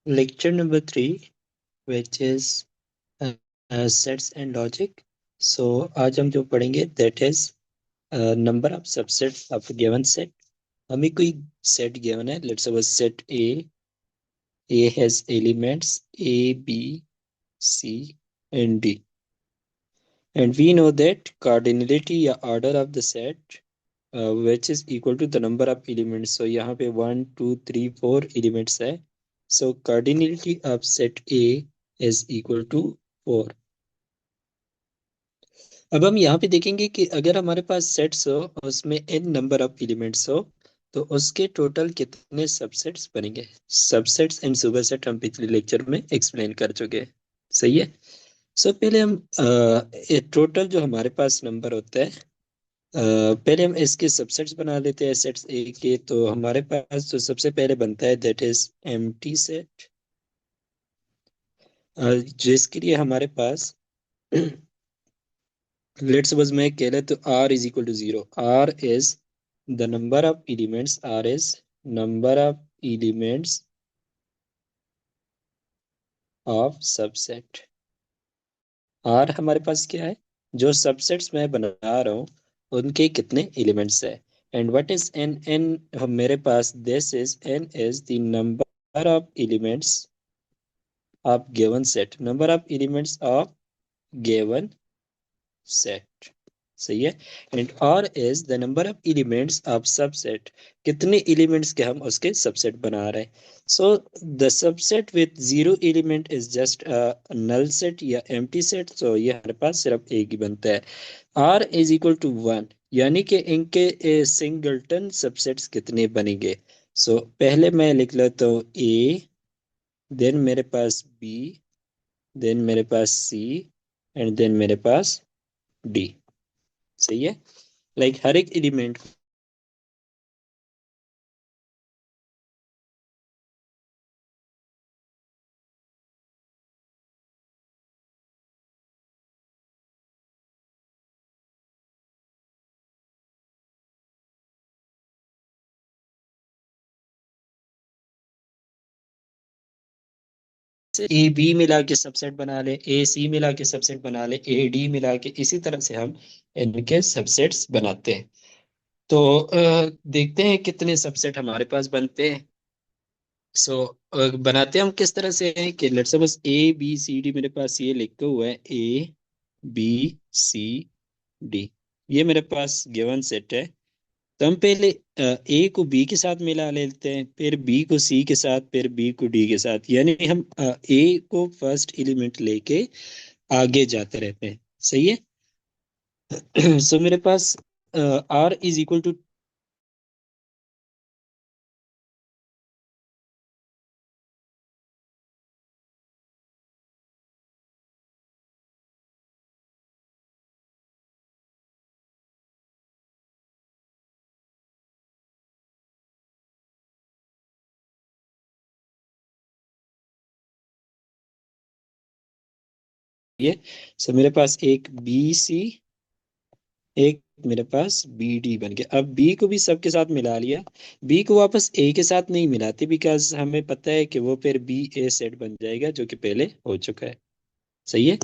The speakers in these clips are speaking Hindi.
lecture number 3, which is sets and logic. So आज हम जो पढ़ेंगे that is number of subsets of a given set. हमें कोई set given है, let's suppose set A has elements A, B, C and D, and we know that cardinality या order of the set which is equal to the number of elements. So यहाँ पे 1 2 3 4 elements है. So cardinality of set A is equal to 4. अब हम यहाँ पे देखेंगे कि अगर हमारे पास सेट्स हो उसमें n नंबर ऑफ एलिमेंट्स हो तो उसके टोटल कितने सबसेट्स बनेंगे. सबसेट्स एंड सुपरसेट हम पिछले लेक्चर में एक्सप्लेन कर चुके हैं. सही है. सो पहले हम टोटल जो हमारे पास नंबर होता है पहले हम इसके सबसेट्स बना लेते हैं सेट्स ए के. तो हमारे पास जो सबसे पहले बनता है दैट इज एम्प्टी सेट, जिसके लिए हमारे पास लेट्स सपोज मैं कह ले तो r is equal to 0. r is the number of elements, r is number of elements of subset. r हमारे पास क्या है, जो सबसेट्स मैं बना रहा हूँ उनके कितने एलिमेंट्स है. And what is n? n मेरे पास this is n is the number of elements of given set, number of elements of given set. सही है. And r is the number of elements of subset, कितने एलिमेंट्स के हम उसके सबसेट बना रहे हैं. So the subset with 0 element is just null set या एम्प्टी सेट. सो ये हमारे पास सिर्फ एक ही बनता है. आर इज इक्वल टू 1, यानी कि इनके सिंगलटन सबसेट्स कितने बनेंगे. सो पहले मैं लिख लेता हूँ ए, देन मेरे पास बी, देन मेरे पास सी एंड देन मेरे पास डी. सही है. लाइक हर एक एलिमेंट से ए बी मिला के सबसेट बना ले, ए सी मिला के सबसेट बना ले, ए डी मिला के, इसी तरह से हम इनके सबसेट्स बनाते हैं. तो देखते हैं कितने सबसेट हमारे पास बनते हैं. सो बनाते हम किस तरह से हैं कि let's suppose A B C D मेरे पास ये लिखा हुआ है ए बी सी डी, ये मेरे पास गिवन सेट है. तो हम पहले ए को बी के साथ मिला लेते हैं, फिर बी को सी के साथ, फिर बी को डी के साथ, यानी हम ए को फर्स्ट एलिमेंट लेके आगे जाते रहते हैं. सही है. सो मेरे पास आर इज इक्वल टू ये. सो मेरे पास एक बी सी, एक मेरे पास बी डी बन गया. अब बी को भी सबके साथ मिला लिया. बी को वापस ए के साथ नहीं मिलाते बिकॉज हमें पता है कि वो फिर बी ए सेट बन जाएगा जो कि पहले हो चुका है. सही है.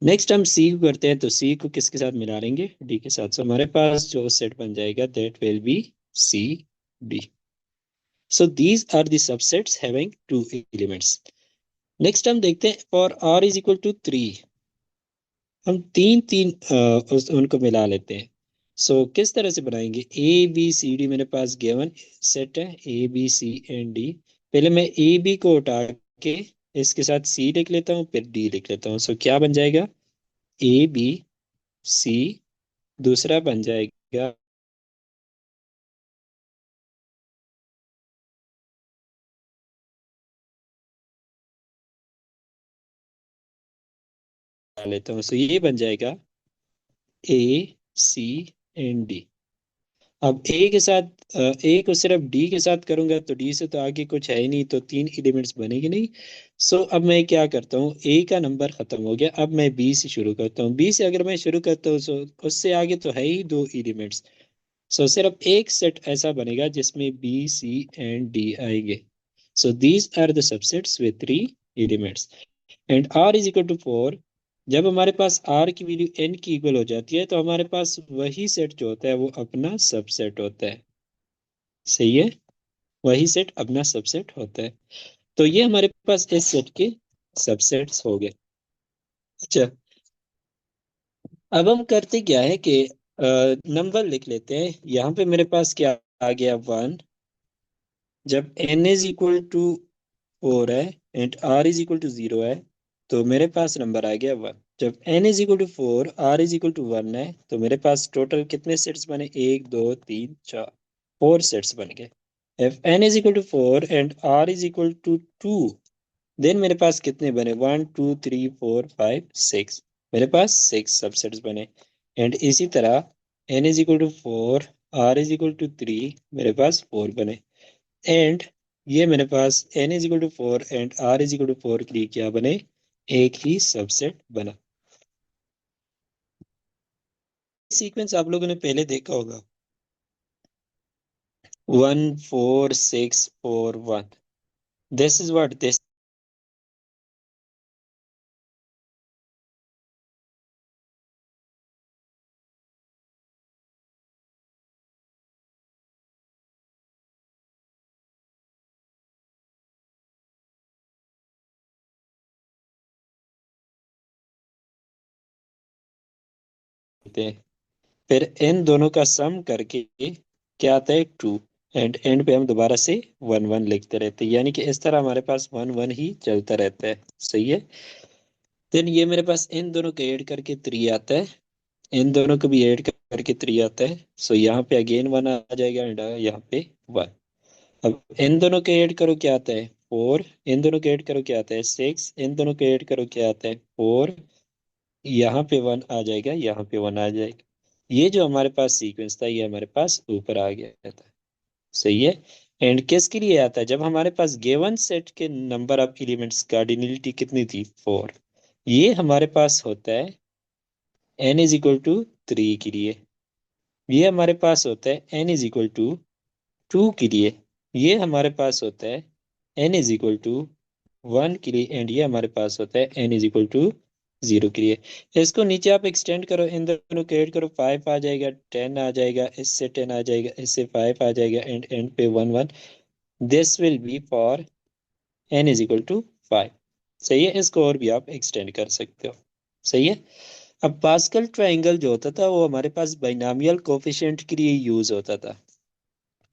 नेक्स्ट हम सी को करते हैं. तो सी को किसके साथ मिला लेंगे, डी के साथ. सो हमारे पास जो सेट बन जाएगा that will be C D. So these are the subsets having two elements. Next हम देखते हैं for r is equal to 3, हम तीन तीन उनको मिला लेते हैं. सो किस तरह से बनाएंगे, ए बी सी डी मेरे पास गिवन सेट है, A B C and D. पहले मैं ए बी को उठा के इसके साथ सी लिख लेता हूँ, फिर डी लिख लेता हूँ. सो क्या बन जाएगा, ए बी सी, दूसरा बन जाएगा लेता हूँ. सो ये बन जाएगा ए सी एंड डी. अब ए के साथ ए को सिर्फ डी के साथ करूंगा तो डी से तो आगे कुछ है ही नहीं, तो तीन एलिमेंट्स बनेंगे नहीं. सो अब मैं क्या करता हूँ, ए का नंबर खत्म हो गया, अब मैं बी से शुरू करता हूँ. बी से अगर मैं शुरू करता हूँ तो उससे आगे तो है ही दो एलिमेंट्स. सो सिर्फ एक सेट ऐसा बनेगा जिसमें बी सी एंड डी आएंगे. So these are the subsets with three elements. And r is equal to 4. जब हमारे पास r की वैल्यू n की इक्वल हो जाती है तो हमारे पास वही सेट जो होता है वो अपना सबसेट होता है। सही है, वही सेट अपना सबसेट होता है। तो ये हमारे पास इस सेट के सबसेट्स हो गए। अच्छा, अब हम करते क्या है कि नंबर लिख लेते हैं। यहाँ पे मेरे पास क्या आ गया, 1। जब n इज इक्वल टू 4 है and r is equal to 0 है तो मेरे पास नंबर आ गया 1। जब n is equal to 4, r is equal to 1 है तो मेरे पास टोटल कितने सेट्स बने, 1 2 3 4, 4 सेट्स बन गए। if n is equal to 4 and r is equal to 2, then मेरे पास कितने बने, 1 2 3 4 5 6, मेरे पास 6 सबसेट्स बने। एंड इसी तरह n is equal to 4, r is equal to 3, मेरे पास 4 बने। एंड ये मेरे पास n is equal to 4 and r is equal to 4 के लिए क्या बने, एक ही सबसेट बना। सीक्वेंस आप लोगों ने पहले देखा होगा, 1 4 6 4 1। दिस इज व्हाट दिस होते हैं। फिर इन दोनों का सम करके क्या आता है, 2। एंड एंड पे हम दोबारा से 1 1 लिखते रहते हैं, यानी कि इस तरह हमारे पास 1 1 ही चलता रहता है। सही है। देन ये मेरे पास इन दोनों को ऐड करके 3 आता है, इन दोनों को भी ऐड करके 3 आता है। सो यहाँ पे अगेन 1 आ जाएगा एंड यहाँ पे 1। अब इन दोनों को ऐड करो क्या आता है, 4। इन दोनों को ऐड करो क्या आता है, 6। इन दोनों को ऐड करो क्या आता है, 4। यहाँ पे 1 आ जाएगा, यहाँ पे 1 आ जाएगा। ये जो हमारे पास सीक्वेंस था ये हमारे पास ऊपर आ गया था। सही है। एंड किसके लिए आता है, जब हमारे पास गिवन सेट के नंबर ऑफ एलिमेंट्स कार्डिनलिटी कितनी थी, 4। ये हमारे पास होता है n इज इक्वल टू 3 के लिए। ये हमारे पास होता है n इज इक्वल टू 2 के लिए। ये हमारे पास होता है n इज इक्वल टू 1 के लिए। एंड ये हमारे पास होता है n इज इक्वल टू 0 के लिए। इसको नीचे आप एक्सटेंड करो, इन दोनों को ऐड करो, 5 आ जाएगा, 10 आ जाएगा, इससे 10 आ जाएगा, इससे 5 आ जाएगा एंड एंड पे 1 1। This will be for n is equal to 5। सही है, इसको और भी आप एक्सटेंड कर सकते हो। सही है। अब पास्कल ट्रायंगल जो होता था वो हमारे पास बाइनोमियल कोफिशिएंट के लिए यूज होता था,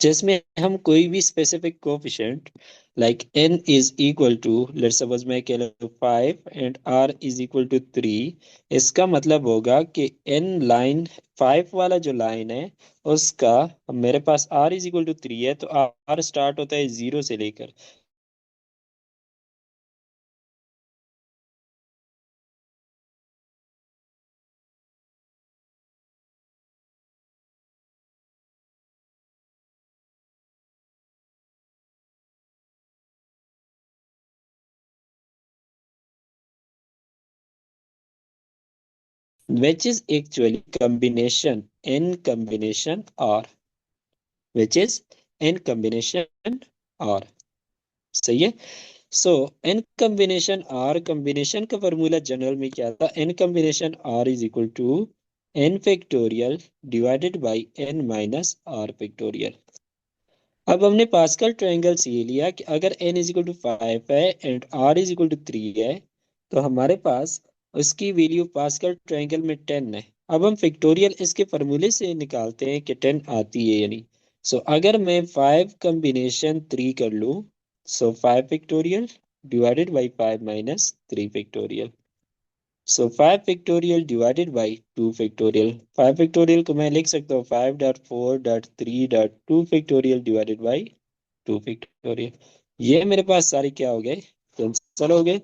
जिसमें हम कोई भी specific coefficient like n is equal to, let's suppose मैं कह लूं 5 and r is equal to 3। इसका मतलब होगा कि n लाइन 5 वाला जो लाइन है उसका, मेरे पास r इज इक्वल टू 3 है तो r स्टार्ट होता है 0 से लेकर। which is actually combination n combination r, which is n combination r। सही है। So n combination r, combination का फॉर्मूला जनरल में क्या था, n combination r is equal to n factorial divided by n minus r factorial. अब हमने पास्कल ट्रायंगल्स ये लिया कि अगर n इज इक्वल टू 5 है and r is equal to 3 है तो हमारे पास उसकी वैल्यू पास्कल ट्रायंगल में 10 है। अब हम फैक्टोरियल इसके फार्मूले से निकालते हैं कि 10 आती है या नहीं। सो अगर मैं 5 कॉम्बिनेशन 3 कर लूँ, सो 5 factorial divided by 5 minus 3 factorial. So 5 factorial divided by 2 factorial. 5 factorial को मैं लिख सकता हूँ 5.4.3.2 फैक्टोरियल डिवाइडेड बाई 2 फैक्टोरियल। ये मेरे पास सारे क्या हो गए, कैंसिल हो गए।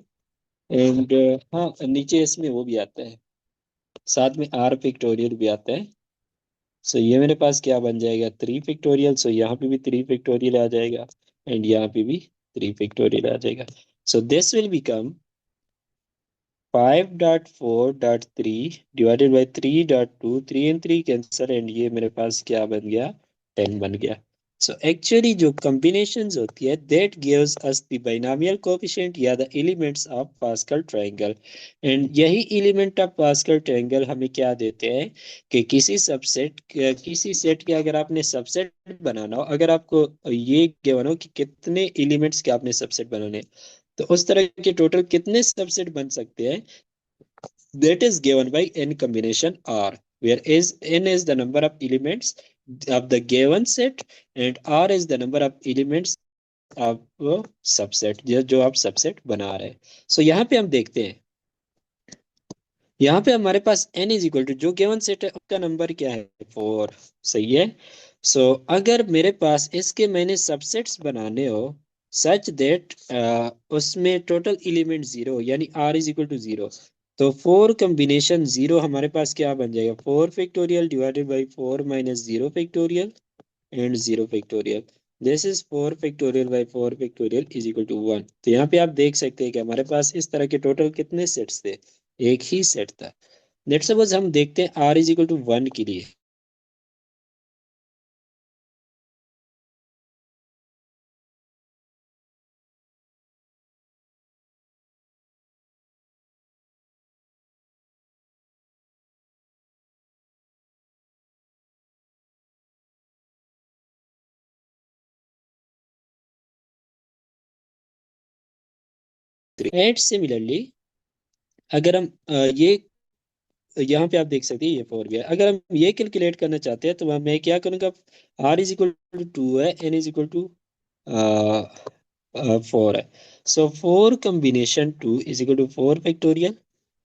एंड हाँ, नीचे इसमें वो भी आता है, साथ में आर फैक्टोरियल भी आता है। सो ये मेरे पास क्या बन जाएगा, 3 फैक्टोरियल। सो यहाँ पे भी 3 फैक्टोरियल आ जाएगा एंड यहाँ पे भी 3 फैक्टोरियल आ जाएगा। So this will become 5.4.3 divided by 3.2, 3 and 3 cancer and ये मेरे पास क्या बन गया, 10 बन गया। सो एक्चुअली जो कॉम्बिनेशंस होती है that gives us the binomial coefficient या the elements of Pascal triangle. And यही एलिमेंट ऑफ पास्कल ट्रायंगल हमें क्या देते हैं कि किसी सेट के अगर आपने सबसेट बनाना हो, अगर आपको ये गिवन हो कि कितने एलिमेंट्स के आपने सबसेट बनाने हैं, तो उस तरह के टोटल कितने सबसेट बन सकते हैं, that is given by n combination R, where is n is the number of elements of the given set and R is the number of elements of वो सबसेट जो आप सबसेट बना रहे हैं। सो यहाँ पे हम देखते हैं, यहाँ पे हमारे पास n इज इक्वल टू जो गिवन सेट है उसका नंबर क्या है, 4। सही है। सो अगर मेरे पास इसके मैंने सबसेट्स बनाने हो सच दैट उसमें टोटल एलिमेंट जीरो यानी r is equal to zero, तो 4 कॉम्बिनेशन जीरो हमारे पास क्या बन जाएगा, 4 factorial divided by 4 minus zero factorial and zero factorial. This is 4 factorial by 4 factorial is equal to 1। तो यहाँ पे आप देख सकते हैं कि हमारे पास इस तरह के टोटल कितने सेट्स थे, एक ही सेट था। लेट्स सपोज हम देखते हैं आर इज इक्वल टू 1 के लिए। एंड सिमिलरली अगर हम ये यहाँ पे आप देख सकते हैं ये 4 गया, अगर हम ये कैलकुलेट करना चाहते हैं तो मैं क्या करूँगा, आर इज इक्वल टू 2 है, एन इज इक्वल टू 4 है। So 4 combination 2 is equal to 4 factorial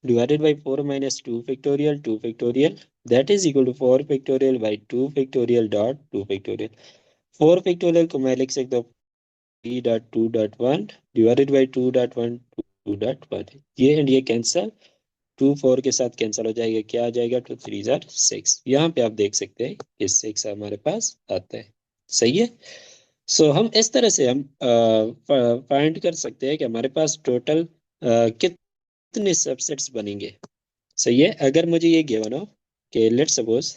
divided by 4 minus 2 factorial 2 factorial, that is equal to 4 factorial by 2 factorial dot 2 factorial. 4 factorial को मैं लिख सकता हूँ 3.2.1 डिवाइडेड बाई 2.1 2.1, ये एंड ये कैंसल, 2 4 के साथ कैंसिल हो जाएगा, क्या आ जाएगा, 2 3 6। यहाँ पे आप देख सकते हैं कि 6 हमारे पास आता है। सही है। सो हम इस तरह से हम फाइंड कर सकते हैं कि हमारे पास टोटल कितने सबसेट्स बनेंगे। सही है। अगर मुझे ये गिवन हो कि let's suppose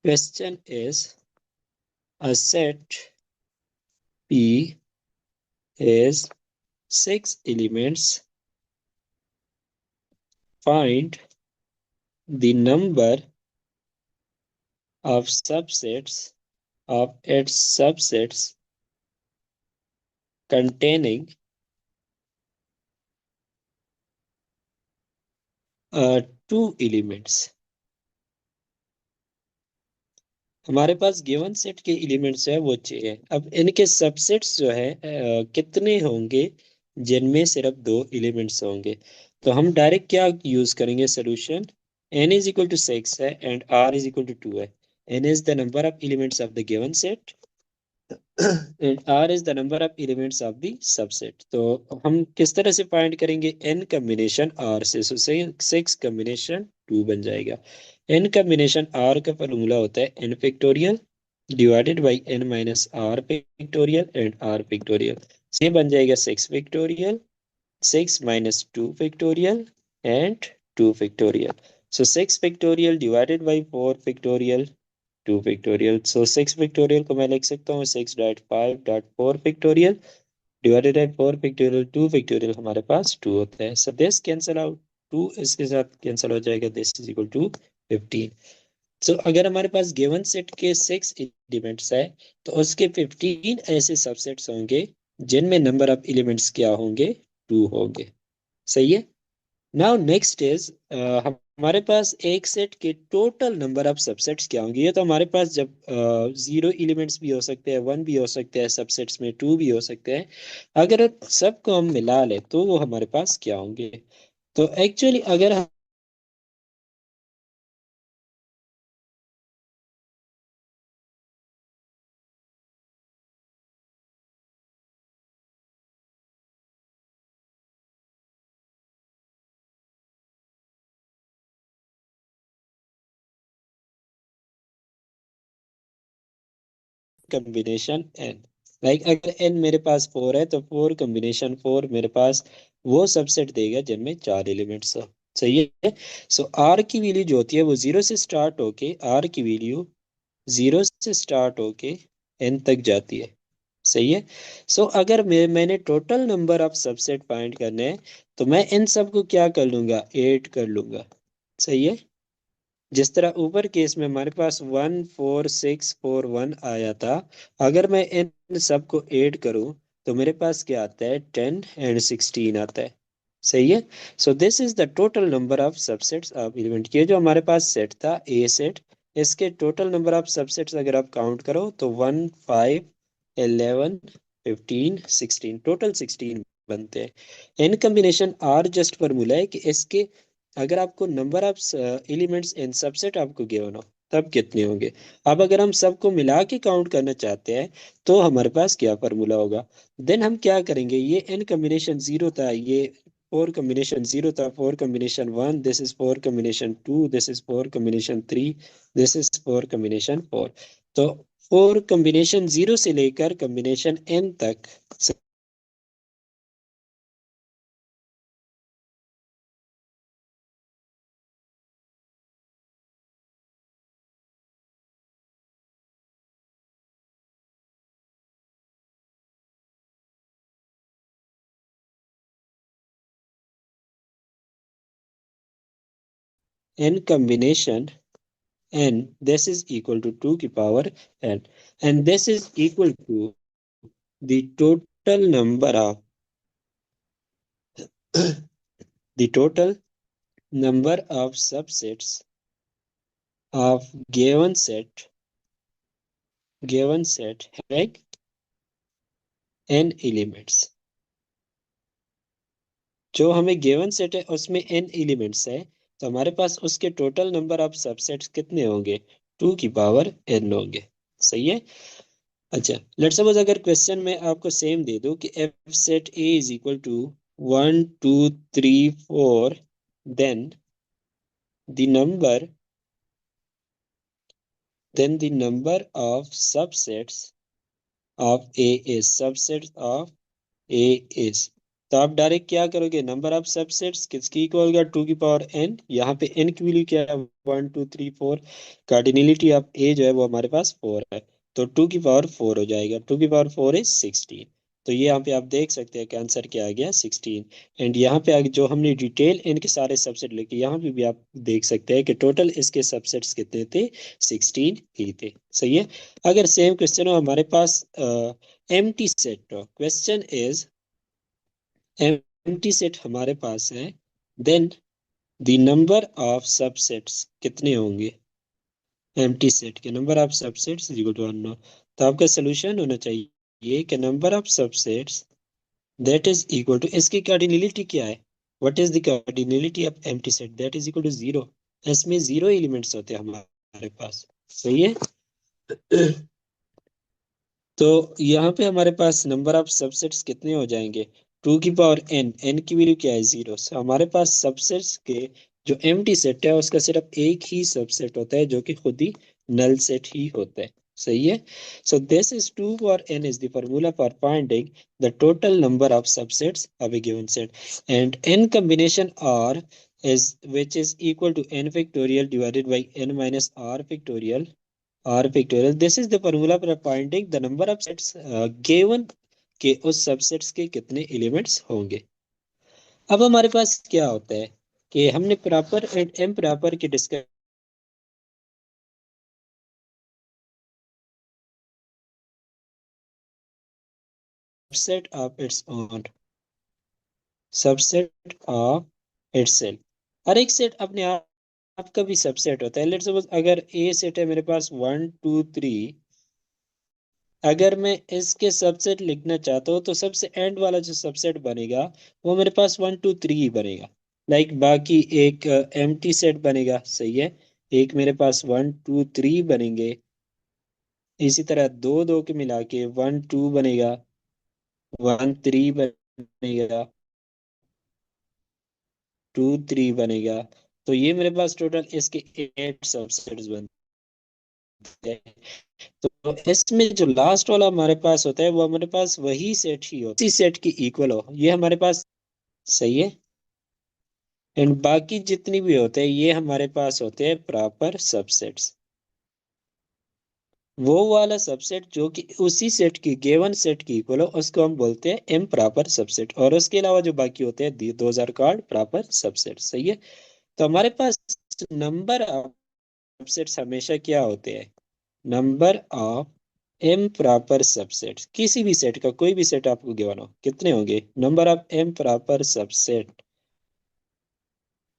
question is a set P is 6 elements, find the number of subsets of its subsets containing 2 elements। हमारे पास गिवन सेट के एलिमेंट्स है वो चाहिए, अब इनके सबसेट्स जो है कितने होंगे जिनमें सिर्फ 2 एलिमेंट्स होंगे। तो हम डायरेक्ट क्या यूज करेंगे solution, n is equal to 6 है and r is equal to 2 है। n is the number of elements of the given set and r is the number of elements of the subset. तो हम किस तरह से फाइंड करेंगे, n कॉम्बिनेशन r से, सो 6 कॉम्बिनेशन 2 बन जाएगा। n कॉम्बिनेशन r का फॉर्मूला होता है n factorial divided by n minus r factorial and r factorial. ये बन जाएगा 6 factorial, 6 minus 2 factorial and 2 factorial. So 6 factorial divided by 4 factorial 2 factorial. So 6 factorial को मैं लिख सकता हूँ 6.5.4 factorial divided by 4 factorial 2 factorial, हमारे पास 2 होता है। सो दिस कैंसिल आउट, 2 इसके साथ कैंसिल हो जाएगा, दिस इज इक्वल टू 15। सो अगर हमारे पास गिवन सेट के 6 एलिमेंट्स है तो उसके 15 ऐसे सबसेट्स होंगे जिनमें नंबर ऑफ एलिमेंट्स क्या होंगे, 2 होंगे। सही है। नाउ नेक्स्ट इज हमारे पास एक सेट के टोटल नंबर ऑफ सबसेट्स क्या होंगे। ये तो हमारे पास जब 0 एलिमेंट्स भी हो सकते हैं, 1 भी हो सकते हैं, सबसेट्स में 2 भी हो सकते हैं, अगर सबको हम मिला ले तो वो हमारे पास क्या होंगे। तो एक्चुअली अगर कॉम्बिनेशन एन, लाइक अगर एन मेरे पास 4 है तो 4 कॉम्बिनेशन 4 मेरे पास वो सबसेट देगा जिनमें 4 एलिमेंट्स हो। सही है। सो आर की वैल्यू जो होती है वो 0 से स्टार्ट होके आर की वैल्यू जीरो से स्टार्ट होके एन तक जाती है। सही है। सो अगर मैंने total number of subset find करने हैं तो मैं इन सब को क्या कर लूंगा, ऐड कर लूंगा। सही है। जिस तरह ऊपर केस में हमारे पास 1 4 6 4 1 आया था, अगर मैं इन सबको ऐड करूं तो मेरे पास क्या आता है, 10 और 16 आता है। सही है। सो this is the total number of subsets of element. ये जो हमारे पास सेट था ए सेट, इसके टोटल नंबर ऑफ सबसेट्स अगर आप काउंट करो तो 1 5 11 15 16, टोटल 16 बनते हैं। इन कम्बिनेशन आर जस्ट फॉर्मूला है कि इसके अगर आपको number of elements in subset आपको गिवन हो तब कितने होंगे। अब अगर हम सबको मिला के काउंट करना चाहते हैं तो हमारे पास क्या फार्मूला होगा। देन हम क्या करेंगे, ये n कॉम्बिनेशन जीरो था, ये फोर कॉम्बिनेशन जीरो था, four combination one, this is four combination two, this is four combination three, this is four combination four. तो फोर कॉम्बिनेशन जीरो से लेकर कॉम्बिनेशन n तक n combination n, this is equal to 2 की power n, and this is equal to the total number of the total number of subsets of given set having n elements। जो हमें गिवन सेट है उसमें n एलिमेंट्स है, तो हमारे पास उसके टोटल नंबर ऑफ सबसेट्स कितने होंगे, 2 की पावर n होंगे। सही है। अच्छा, लेट्स सपोज अगर क्वेश्चन में आपको सेम दे दो कि if set A is equal to 1 2 3 4, then the number of subsets of A is subsets of A is. तो आप डायरेक्ट क्या करोगे, नंबर ऑफ सबसेट्स किसकी इक्वल होगा, 2 की पावर n, यहाँ पे n की वैल्यू क्या है, 1 2 3 4, कार्डिनलिटी ऑफ a जो है वो हमारे पास 4 है, तो 2 की पावर 4 हो जाएगा, 2 की पावर 4 इज 16। तो ये यहाँ पे आप देख सकते हैं कि आंसर क्या आ गया, 16। एंड यहाँ पे आगे जो हमने डिटेल इनके सारे सबसेट लिखे, यहाँ पे भी आप देख सकते हैं कि टोटल इसके सबसेट्स कितने थे, 16 ही थे। सही है। अगर सेम क्वेश्चन हो हमारे पास एम्प्टी सेट हो, क्वेश्चन इज एम्प्टी सेट हमारे पास है, then the number of subsets कितने होंगे, एम्प्टी सेट के number of subsets equal to unknown. तो आपका सोल्यूशन होना चाहिए कि number of subsets that is equal to, इसकी कार्डिनलिटी क्या है, what is the cardinality of empty set, that is equal to zero. इसमें जीरो एलिमेंट्स होते हैं हमारे पास। सही है। तो यहाँ पे हमारे पास नंबर ऑफ सबसेट्स कितने हो जाएंगे, 2 की पावर n, n की वैल्यू क्या है, जीरो। हमारे पास सबसेट्स के जो एम्प्टी सेट है उसका सिर्फ एक ही सबसेट होता है जो कि खुद ही नल सेट ही होता है। सही है। सो this is 2 power n is the formula for finding the total number of subsets of A given set, and n combination r is which is equal to n factorial divided by n minus r factorial, r factorial, this is the formula for finding the number of sets given के उस सबसेट्स के कितने एलिमेंट्स होंगे। अब हमारे पास क्या होता है कि हमने प्रॉपर एंड इम प्रॉपर के discuss subset of its own, subset of itself. हर एक सेट अपने आप का भी सबसेट होता है। लेट्स सपोज अगर ए सेट है मेरे पास 1 2 3, अगर मैं इसके सबसेट लिखना चाहता हूँ तो सबसे एंड वाला जो सबसेट बनेगा वो मेरे पास 1 2 3 ही बनेगा। लाइक बाकी एक एम्प्टी सेट बनेगा। सही है। एक मेरे पास 1 2 3 बनेंगे, इसी तरह दो दो के मिला के 1 2 बनेगा, 1 3 बनेगा, 2 3 बनेगा। तो ये मेरे पास टोटल इसके 8 सबसेट्स बनते हैं। तो इसमें जो लास्ट वाला हमारे पास होता है वो हमारे पास वही सेट ही होता है, इसी सेट की इक्वल हो ये हमारे पास। सही है। एंड बाकी जितनी भी होते हैं ये हमारे पास होते हैं प्रॉपर सबसेट्स। वो वाला सबसेट जो कि उसी सेट की गिवन सेट की इक्वल हो उसको हम बोलते हैं एम प्रॉपर सबसेट, और उसके अलावा जो बाकी होते हैं those are called proper subset. सही है। तो हमारे पास नंबर ऑफ सबसेट्स हमेशा क्या होते हैं? Number of M proper subset, किसी भी सेट का कोई भी सेट आपको गिवन हो, कितने होंगे? Number of M proper subset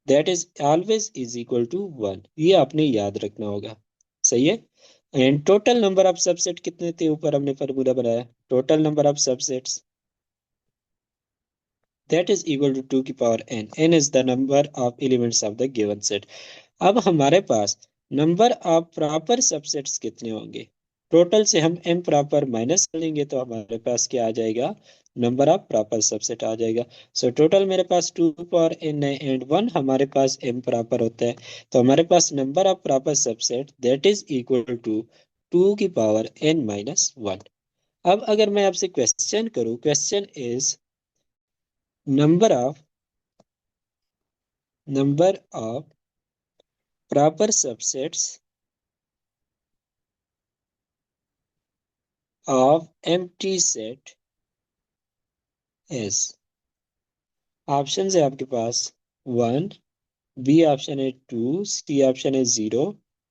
that is always is equal to one, ये आपने याद रखना होगा। सही है। And total number of subset कितने थे? ऊपर हमने फॉर्मूला बनाया, total number of subsets that is equal to 2 की power n, n is the number of elements of the given set. अब हमारे पास नंबर ऑफ प्रॉपर सबसेट्स कितने होंगे? टोटल से हम m प्रॉपर माइनस कर लेंगे तो हमारे पास क्या आ जाएगा? नंबर ऑफ प्रॉपर सबसेट आ जाएगा। सो टोटल मेरे पास 2 पावर n है एंड 1 हमारे पास m प्रॉपर होता है। तो हमारे पास number of proper subset that is equal to 2 की पावर n माइनस 1। अब अगर मैं आपसे क्वेश्चन करूं, question is number of proper subsets of empty set is, option है आपके पास 1, बी ऑप्शन है 2, सी ऑप्शन है 0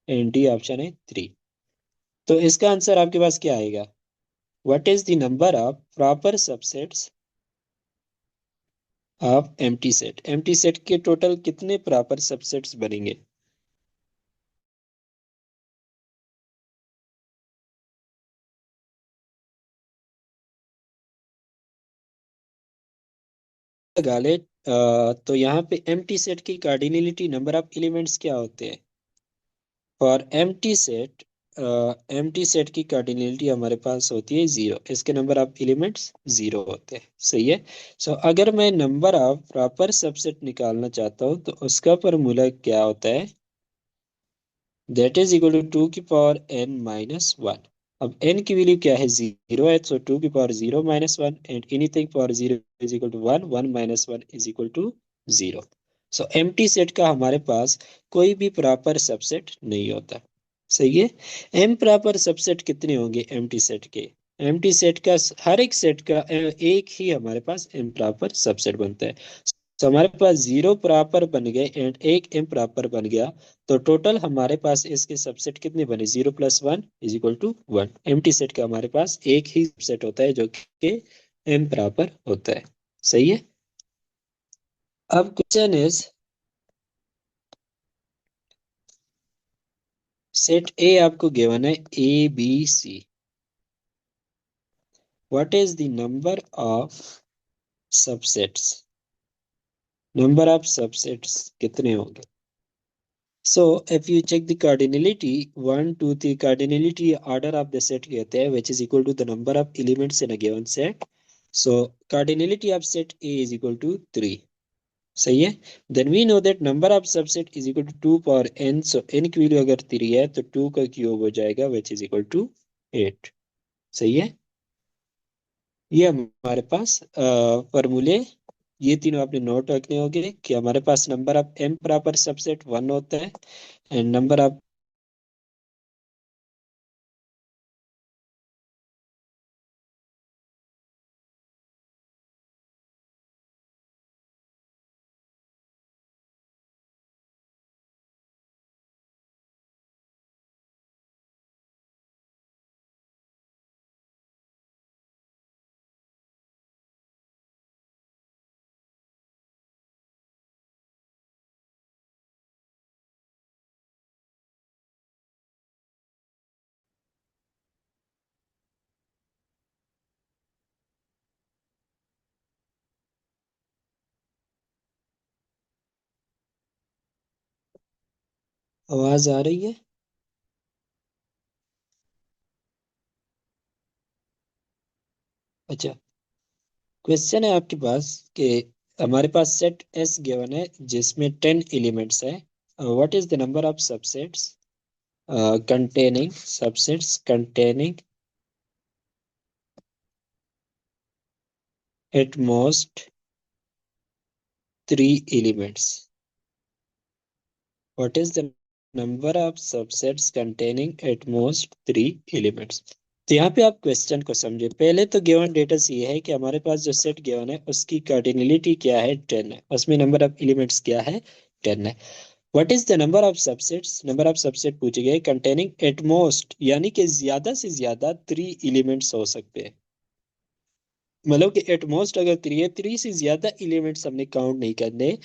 एंड डी ऑप्शन है 3। तो इसका आंसर आपके पास क्या आएगा? What is the number of proper subsets of empty set? Empty set के टोटल कितने प्रॉपर सबसेट्स बनेंगे? लगा ले। तो यहाँ पे एम्प्टी सेट की कार्डिनलिटी नंबर ऑफ एलिमेंट्स क्या होते हैं? फॉर एम्प्टी सेट की कार्डिनलिटी हमारे पास होती है 0, इसके नंबर ऑफ एलिमेंट्स 0 होते हैं। सही है। सो अगर मैं नंबर ऑफ प्रॉपर सबसेट निकालना चाहता हूँ तो उसका फॉर्मूला क्या होता है? दैट इज इक्वल टू 2 की पावर n माइनस 1। अब n की वैल्यू क्या है? 0 है, so 2 की power 0 minus 1 and anything power 0 is equal to 1, 1 minus 1 is equal to 0। So empty set का हमारे पास कोई भी प्रॉपर सबसेट नहीं होता। सही है। एम प्रॉपर सबसेट कितने होंगे एम्प्टी सेट के? एम्प्टी सेट का हर एक सेट का एक ही हमारे पास एम प्रॉपर सबसेट बनता है। तो हमारे पास 0 प्रॉपर बन गए एंड एक एम प्रॉपर बन गया। तो टोटल हमारे पास इसके सबसेट कितने बने? 0 plus 1 is equal to 1। Empty set का हमारे पास एक ही सबसेट होता है जो कि एम प्रॉपर होता है। सही है। अब क्वेश्चन इज, सेट ए आपको गिवन है ABC, what is the number of subsets? Number of subsets कितने होंगे? So if you check the cardinality, 1, 2, 3, cardinality order of the set कहते हैं which is equal to the number of elements in a given set. So cardinality of set A is equal to 3. सही है। Then we know that number of subset is equal to 2 power n. So n की वैल्यू अगर 3 है तो 2 का क्यूब हो जाएगा which is equal to 8। सही है। ये हमारे पास फॉर्मूले, ये तीनों आपने नोट रखने होंगे कि हमारे पास number of M proper subset 1 होता है एंड नंबर ऑफ, आवाज आ रही है? अच्छा। क्वेश्चन है आपके पास कि हमारे पास सेट एस गिवन है जिसमें 10 एलिमेंट्स है। What is the number of subsets containing at most 3 elements? What is the number of subsets containing at most 3 elements. तो यहाँ पे आप क्वेश्चन को समझे। पहले तो गिवन डेटा ये है कि हमारे पास जो सेट गिवन है उसकी कार्डिनलिटी क्या है, 10 है, उसमें नंबर ऑफ एलिमेंट्स क्या है, 10 है। What is the number of subsets, number of subset पूछे गए कंटेनिंग एट मोस्ट, यानी कि ज्यादा से ज्यादा 3 एलिमेंट्स हो सकते हैं। मतलब कि एट मोस्ट अगर 3 है, 3 से ज्यादा एलिमेंट्स हमने काउंट नहीं करने।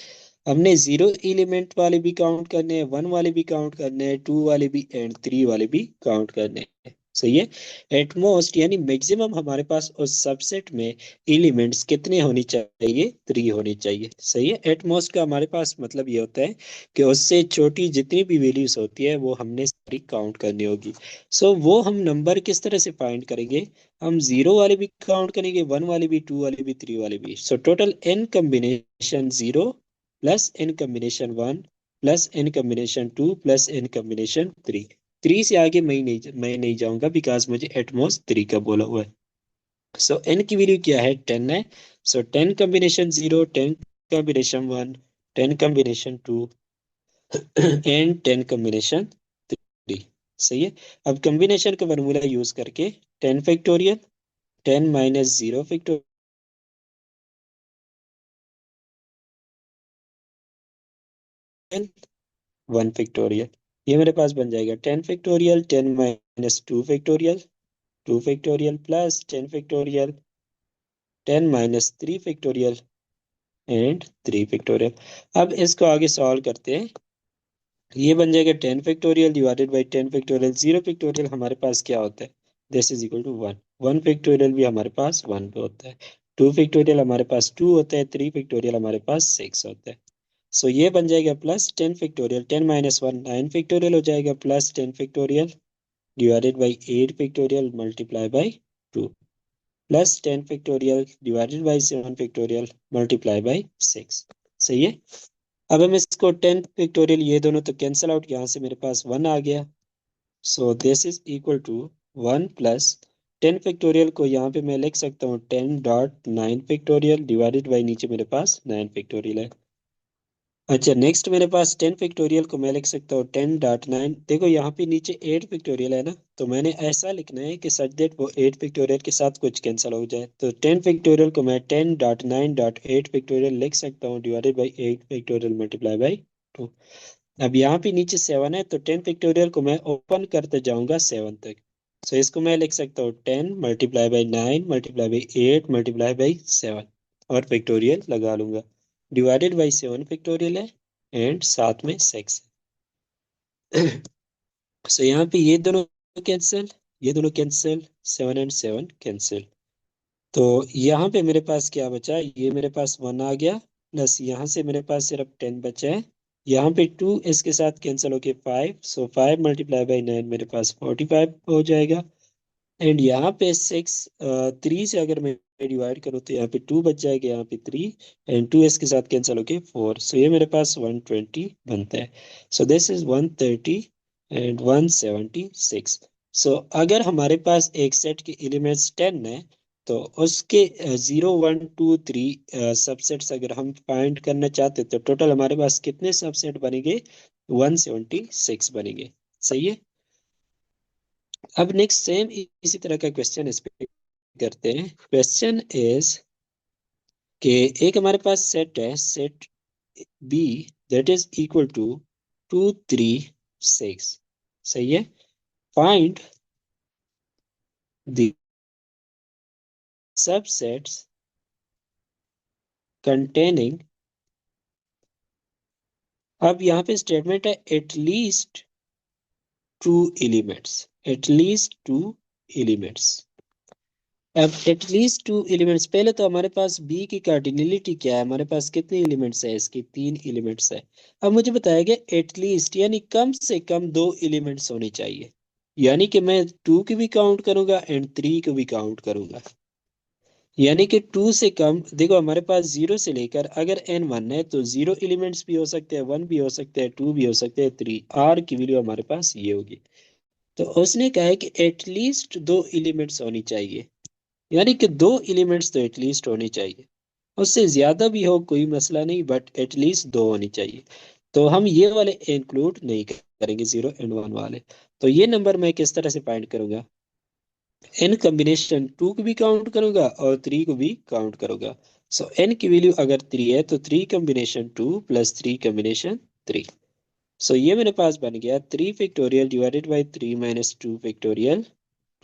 हमने 0 एलिमेंट वाले भी काउंट करने हैं, 1 वाले भी काउंट करने हैं, 2 वाले भी एंड 3 वाले भी काउंट करने हैं। सही है। एट मोस्ट यानी मैक्सिमम हमारे पास उस सबसेट में एलिमेंट्स कितने होनी चाहिए, 3 होनी चाहिए। सही है। एट मोस्ट का हमारे पास मतलब ये होता है कि उससे छोटी जितनी भी वैल्यूज होती है वो हमने सारी काउंट करनी होगी। सो वो हम नंबर किस तरह से फाइंड करेंगे, हम 0 वाले भी काउंट करेंगे, 1 वाले भी, 2 वाले भी, 3 वाले भी। So total n combination 0 plus n combination 1 plus n combination 2 plus n combination 3। 3 से आगे मैं नहीं जाऊंगा बिकॉज मुझे एटमोस्ट 3 का बोला हुआ है। सो एन की वैल्यू क्या है, 10 है। सो 10 combination 0, 10 combination 1, 10 combination 2 and 10 combination 3। सही है। अब कॉम्बिनेशन का फॉर्मूला यूज करके 10 फैक्टोरियल, 10 माइनस 0 फैक्टोरियल, 1 फैक्टोरियल, ये मेरे पास बन जाएगा 10 factorial, 10 minus 2 factorial, 2 factorial plus 10 factorial, 10 minus 3 factorial and 3 factorial. अब इसको आगे सॉल्व करते हैं। ये बन जाएगा 10 factorial divided by 10 factorial. 0 factorial हमारे पास क्या होता है, this is equal to 1। 1 factorial भी हमारे पास 1 पे होता है। 2 फैक्टोरियल हमारे पास 2 होता है। 3 फैक्टोरियल हमारे पास 6 होता है। सो ये बन जाएगा प्लस 10 फैक्टोरियल, 10 माइनस 1 9 फैक्टोरियल हो जाएगा, plus 10 factorial divided by 8 factorial multiply by 2, plus 10 factorial divided by 7 factorial multiply by 6। सही है। अब हम इसको 10 फैक्टोरियल, ये दोनों तो कैंसिल आउट, यहाँ से मेरे पास 1 आ गया। So this is equal to 1 plus 10 factorial को यहाँ पे मैं लिख सकता हूँ 10.9 फैक्टोरियल डिवाइडेड बाई नीचे मेरे पास 9 फैक्टोरियल है। अच्छा नेक्स्ट मेरे पास 10 फैक्टोरियल को मैं लिख सकता हूँ 10.9। देखो यहाँ पे नीचे 8 फैक्टोरियल है ना, तो मैंने ऐसा लिखना है कि सच दैट वो 8 फैक्टोरियल के साथ कुछ कैंसिल हो जाए। तो 10 फैक्टोरियल को मैं 10.9.8 फैक्टोरियल लिख सकता हूँ divided by 8 factorial multiply by 2। अब यहाँ पे नीचे 7 है तो 10 फैक्टोरियल को मैं ओपन करते जाऊंगा 7 तक। सो इसको मैं लिख सकता हूँ 10 multiply by 9 multiply by 8 multiply by 7 और फैक्टोरियल लगा लूंगा। डिवाइडेड बाई 7 फैक्टोरियल है एंड साथ में 6 है। सो यहाँ पे ये दोनों कैंसिल, ये दोनों कैंसिल, 7 एंड 7 कैंसिल। तो यहाँ पे मेरे पास क्या बचा, ये मेरे पास 1 आ गया, प्लस यहाँ से मेरे पास सिर्फ 10 बचा है। यहाँ पे 2 इसके साथ कैंसिल होके 5, सो 5 मल्टीप्लाई बाई 9 मेरे पास 45 हो जाएगा। एंड यहाँ पे 6 3 से अगर मैं डिवाइड करूँ तो यहाँ पे 2 बच जाएगा, यहाँ पे 3 एंड 2 इसके साथ कैंसिल होके 4। सो ये मेरे पास 120 बनता है। सो दिस इज 130 एंड 176। सो अगर हमारे पास एक सेट के एलिमेंट्स 10 है तो उसके 0 1 2 3 सबसेट्स अगर हम फाइंड करना चाहते तो टोटल हमारे पास कितने सबसेट बनेंगे, 176 बनेंगे। सही है। अब नेक्स्ट सेम इसी तरह का क्वेश्चन इस पे करते हैं। क्वेश्चन इज कि एक हमारे पास सेट है, set B that is equal to 2 3 6। सही है। फाइंड द सबसेट्स कंटेनिंग, अब यहाँ पे स्टेटमेंट है एटलीस्ट 2 एलिमेंट्स, एटलीस्ट 2 एलिमेंट्स। अब एटलीस्ट 2 एलिमेंट्स, पहले तो हमारे पास बी की कार्डिनलिटी क्या है, हमारे पास कितने एलिमेंट्स है, इसकी 3 एलिमेंट्स है। अब मुझे बताया गया एटलीस्ट यानी कम से कम 2 एलिमेंट्स होने चाहिए, यानी कि मैं 2 की भी काउंट करूंगा एंड 3 को भी काउंट करूंगा। यानी कि 2 से कम, देखो हमारे पास 0 से लेकर अगर n 1 है तो 0 एलिमेंट्स भी हो सकते हैं, 1 भी हो सकते हैं, 2 भी हो सकते हैं, 3 आर की वैल्यू हमारे पास ये होगी। तो उसने कहा है कि एटलीस्ट 2 एलिमेंट्स होनी चाहिए, यानी कि 2 एलिमेंट्स तो एटलीस्ट होनी चाहिए। उससे ज्यादा भी हो कोई मसला नहीं, बट एटलीस्ट 2 होनी चाहिए। तो हम ये वाले इंक्लूड नहीं करेंगे 0 और 1 वाले। तो ये नंबर मैं किस तरह से फाइंड करूंगा? एन कॉम्बिनेशन 2 को भी काउंट करूंगा और 3 को भी काउंट करूंगा। सो एन की वैल्यू अगर 3 है तो 3 कॉम्बिनेशन 2 प्लस 3 कॉम्बिनेशन 3। सो ये मेरे पास बन गया 3 factorial divided by 3 minus 2 factorial,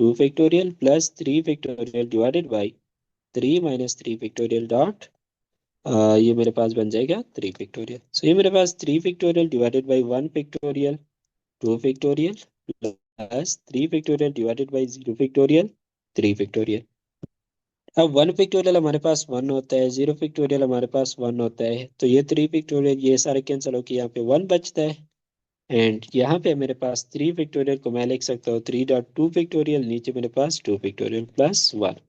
2 factorial plus 3 factorial divided by 3 minus 3 factorial dot ये मेरे पास बन जाएगा 3 फैक्टोरियल। सो ये मेरे पास 3 factorial divided by 1 factorial, 2 factorial plus 3 factorial divided by 0 factorial, 3 factorial. अब 1 फैक्टोरियल हमारे पास 1 होता है, 0 फैक्टोरियल हमारे पास 1 होता है, तो ये 3 फैक्टोरियल ये सारे कैंसिल होकर यहाँ पे 1 बचता है। एंड यहाँ पे मेरे पास 3 फैक्टोरियल को मैं लिख सकता हूँ 3.2 फैक्टोरियल, नीचे मेरे पास 2 फैक्टोरियल प्लस 1।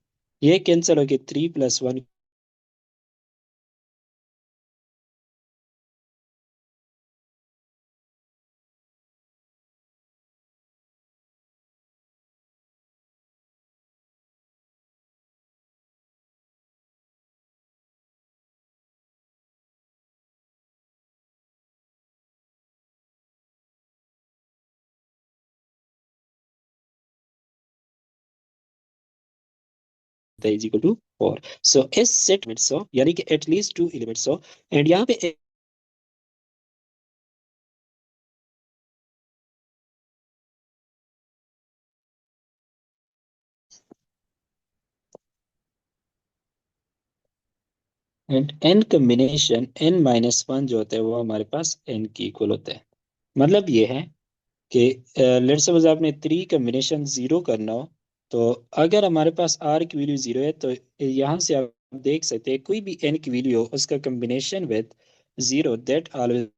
ये कैंसिल होकर 3 प्लस 1 इज इक्वल टू 4। सो इस सेट में सो यानी कि एटलीस्ट 2 एलिमेंट्स हो। एंड यहाँ पे एंड एन कॉम्बिनेशन n-1 जो होता है वो हमारे पास n की इक्वल होता है। मतलब ये है कि लेट सपोज आपने 3 कॉम्बिनेशन 0 करना हो, तो अगर हमारे पास r की वैल्यू 0 है तो यहाँ से आप देख सकते हैं कोई भी n की वैल्यू हो उसका combination with 0 that always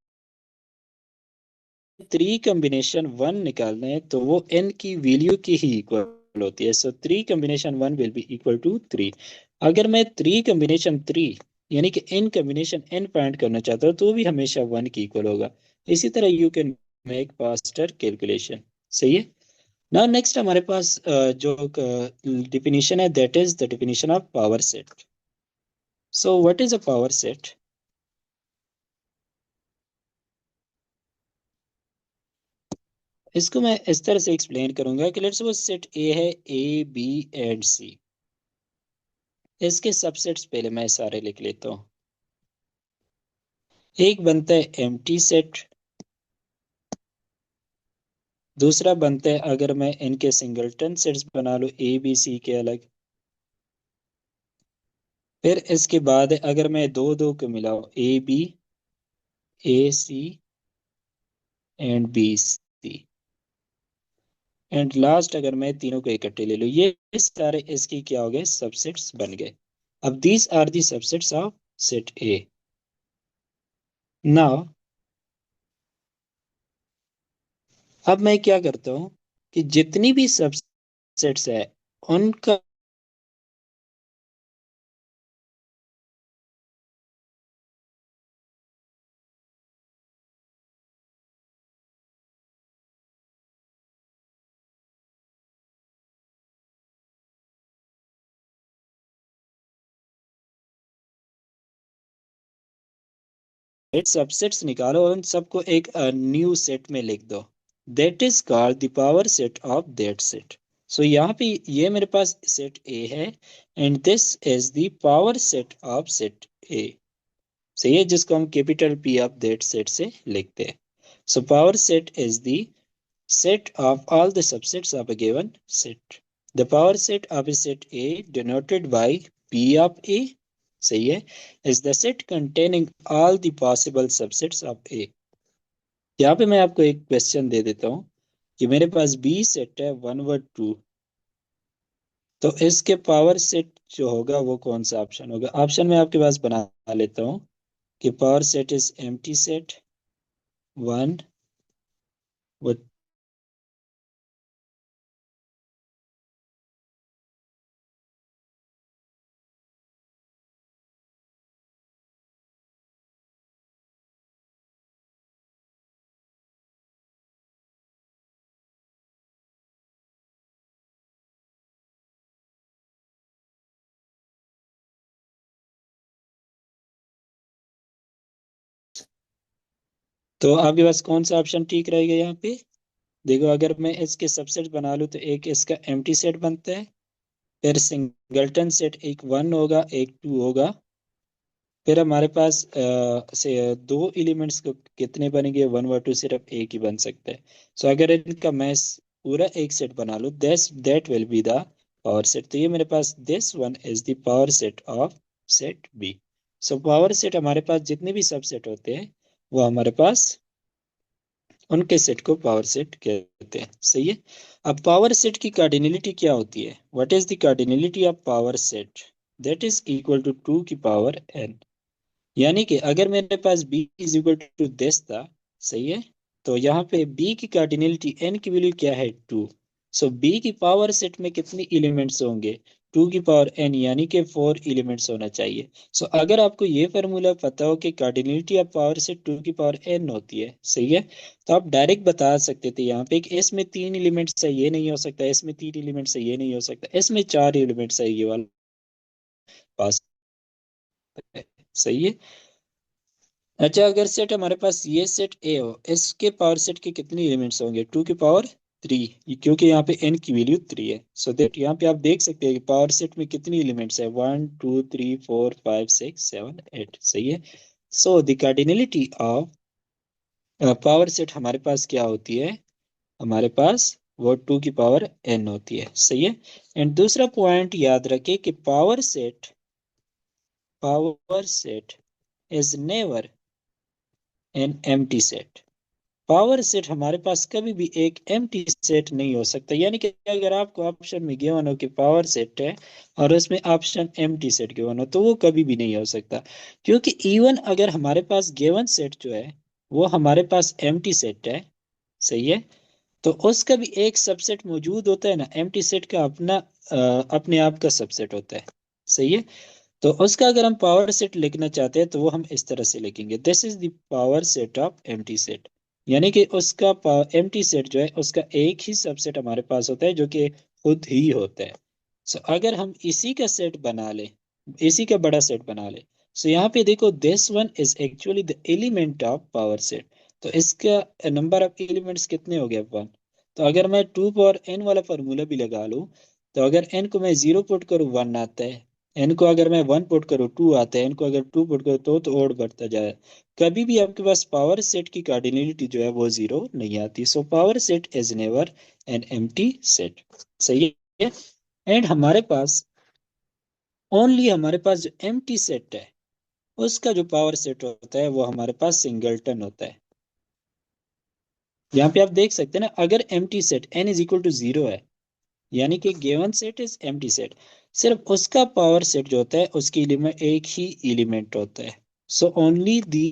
3 combination 1 निकालना है तो वो n की वैल्यू की ही इक्वल होती है। So 3 combination 1 will be equal to 3। अगर मैं 3 कॉम्बिनेशन 3 यानी कि n कॉम्बिनेशन n फाइंड करना चाहता हूँ तो भी हमेशा 1 की इक्वल होगा। इसी तरह you can make faster calculation. सही है। नाउ नेक्स्ट हमारे पास जो डिफिनीशन है that is the definition of power set. So what is a power set? इसको मैं इस तरह से एक्सप्लेन करूंगा कि लेट्स सपोज सेट ए है, ए बी एंड सी। इसके सबसेट्स पहले मैं सारे लिख लेता हूँ। एक बनता है एम्प्टी सेट, दूसरा बनता है अगर मैं इनके सिंगलटन सेट्स बना लूँ ए बी सी के अलग। फिर इसके बाद अगर मैं दो दो को मिलाऊं A B, A C and B C. And last अगर मैं तीनों को इकट्ठे ले लूं, ये सारे इसकी क्या हो गए? सबसेट्स बन गए। अब these are the subsets of set A. Now अब मैं क्या करता हूँ कि जितनी भी सबसेट्स है उनका सबसेट्स निकालो और उन सबको एक न्यू सेट में लिख दो। That is called the power set of that set. So यहाँ पे ये मेरे पास सेट ए है and this is the power set of set A. सही है, जिसको हम capital P of that set से लिखते हैं। So power set is the set of all the subsets of a given set. The power set of a set A denoted by P of A, सही है, is the set containing all the possible subsets of A। यहाँ पे मैं आपको एक क्वेश्चन दे देता हूँ कि मेरे पास बी सेट है 1 व 2, तो इसके पावर सेट जो होगा वो कौन सा ऑप्शन होगा? ऑप्शन मैं आपके पास बना लेता हूँ कि power set is empty set 1 व तो आपके पास कौन सा ऑप्शन ठीक रहेगा यहाँ पे? देखो, अगर मैं इसके सबसेट बना लूँ तो एक इसका एम्प्टी सेट बनता है, फिर सिंगल्टन सेट एक वन होगा एक टू होगा, फिर हमारे पास से दो एलिमेंट्स को कितने बनेंगे, वन व टू सिर्फ एक ही बन सकता है। सो अगर इनका मैं पूरा एक सेट बना लूँ, that will be the power set. तो ये मेरे पास this one is the power set of set B. So power set हमारे पास जितने भी सबसेट होते हैं वो हमारे पास उनके सेट को पावर सेट कहते हैं। सही है। अब पावर सेट की कार्डिनलिटी क्या होती है? What is the cardinality of power set? That is equal to two की पावर एन। यानी कि अगर मेरे पास b is equal to this था, सही है, तो यहाँ पे b की कार्डिनलिटी n की वैल्यू क्या है, टू। सो b की पावर सेट में कितने एलिमेंट्स होंगे, टू की पावर n, यानी कि फोर एलिमेंट्स होना चाहिए। सो अगर आपको ये फार्मूला पता हो कि cardinality of power set two की पावर n होती है, सही है, तो आप डायरेक्ट बता सकते थे यहाँ पे कि इसमें तीन एलिमेंट्स है ये नहीं हो सकता, इसमें तीन एलिमेंट्स है ये नहीं हो सकता, इसमें चार एलिमेंट्स है ये वाला पास है। सही है। अच्छा, अगर सेट हमारे पास ये सेट ए हो, इसके पावर सेट के कितने एलिमेंट्स होंगे, टू की पावर थ्री, क्योंकि यहाँ पे एन की वैल्यू थ्री है। सो दैट यहाँ पे आप देख सकते हैं कि पावर सेट में कितनी एलिमेंट्स है, one two three four five six seven eight. सही है। So the cardinality of power set हमारे पास क्या होती है, हमारे पास वो टू की पावर एन होती है। सही है। एंड दूसरा पॉइंट याद रखें कि power set is never an empty set. Power set हमारे पास कभी भी एक एम्प्टी सेट नहीं हो सकता। यानी कि अगर आपको ऑप्शन में गिवन हो कि पावर सेट है और उसमें ऑप्शन एम्प्टी सेट गिवन हो, तो वो कभी भी नहीं हो सकता। क्योंकि इवन अगर हमारे पास गिवन सेट जो है वो हमारे पास एम्प्टी सेट है, सही है, तो उसका भी एक सबसेट मौजूद होता है ना, एम्प्टी सेट का अपना अपने आप का सबसेट होता है। सही है। तो उसका अगर हम पावर सेट लिखना चाहते हैं तो वो हम इस तरह से लिखेंगे, this is the power set of empty set. यानी कि उसका एम्प्टी सेट जो है उसका एक ही सबसेट हमारे पास होता है जो कि खुद ही होता है। सो अगर हम इसी का सेट बना ले, इसी का बड़ा सेट बना ले, सो यहाँ पे देखो this one is actually the element of power set. तो इसका नंबर ऑफ एलिमेंट्स कितने हो गए, वन। तो अगर मैं टू पावर एन वाला फॉर्मूला भी लगा लूँ, तो अगर एन को मैं जीरो पुट करूँ वन आता है, एन को अगर मैं वन पुट करूँ टू आता है, एन को अगर टू पुट करूँ तो और बढ़ता जाए। कभी भी आपके पास पावर सेट की कार्डिनलिटी जो है वो जीरो नहीं आती। सो power set is never an empty set. सही है। एंड हमारे पास ओनली हमारे पास जो एम्प्टी सेट है उसका जो पावर सेट होता है वो हमारे पास सिंगलटन होता है। यहाँ पे आप देख सकते हैं ना, अगर empty set n is equal to zero है, यानी कि given set is empty set, सिर्फ उसका पावर सेट जो होता है उसकी एलिमेंट एक ही एलिमेंट होता है। So only the